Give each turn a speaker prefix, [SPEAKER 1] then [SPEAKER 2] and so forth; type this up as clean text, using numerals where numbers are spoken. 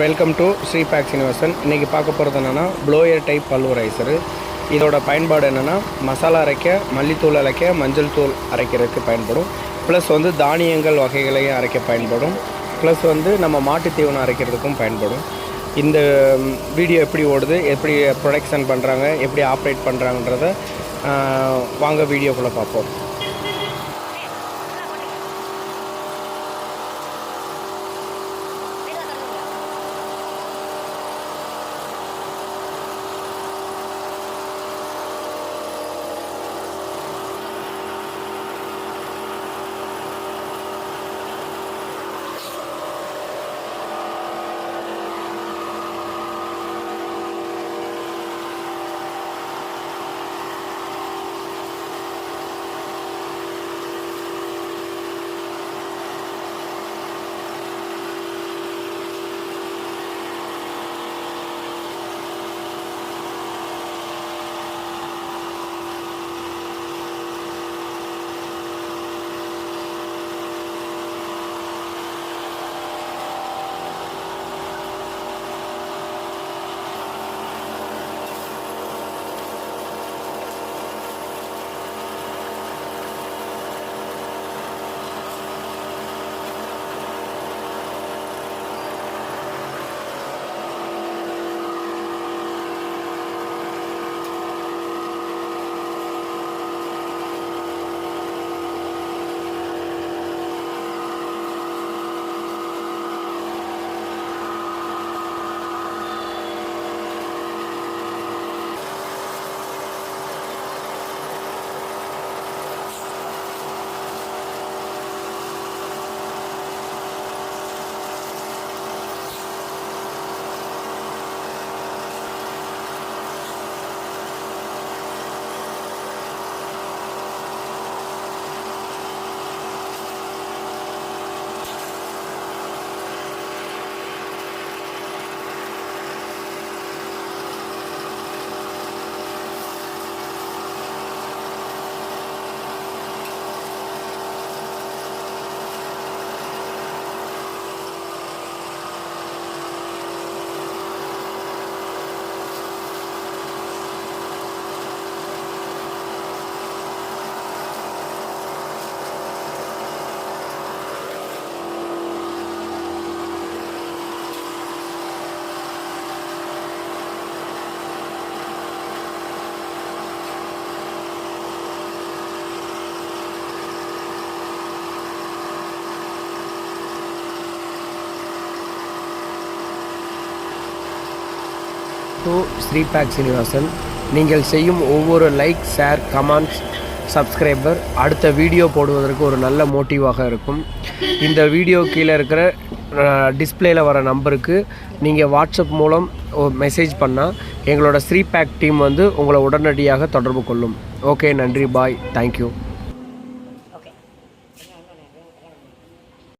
[SPEAKER 1] Welcome to sripack universal. இன்றைக்கி பார்க்க போகிறது என்னென்னா ப்ளோயர் டைப் பல்வரைசரு. இதோட பயன்பாடு என்னென்னா மசாலா அரைக்க, மல்லித்தூள் அரைக்க, மஞ்சள் தூள் அரைக்கிறதுக்கு பயன்படும். ப்ளஸ் வந்து தானியங்கள் வகைகளையும் அரைக்க பயன்படும். ப்ளஸ் வந்து நம்ம மாட்டு தீவனம் அரைக்கிறதுக்கும் பயன்படும். இந்த வீடியோ எப்படி ஓடுது, எப்படி ப்ரொடக்ஷன் பண்ணுறாங்க, எப்படி ஆப்ரேட் பண்ணுறாங்கன்றத வாங்க வீடியோக்குள்ளே பார்ப்போம். sripack universal. நீங்கள் செய்யும் ஒவ்வொரு லைக், ஷேர், கமெண்ட்ஸ், சப்ஸ்கிரைபர் அடுத்த வீடியோ போடுவதற்கு ஒரு நல்ல மோட்டிவாக இருக்கும். இந்த வீடியோ கீழே இருக்கிற டிஸ்பிளேயில் வர நம்பருக்கு நீங்கள் வாட்ஸ்அப் மூலம் மெசேஜ் பண்ணால் எங்களோட sripack டீம் வந்து உங்களை உடனடியாக தொடர்பு கொள்ளும். ஓகே, நன்றி, பாய், தேங்க்யூ.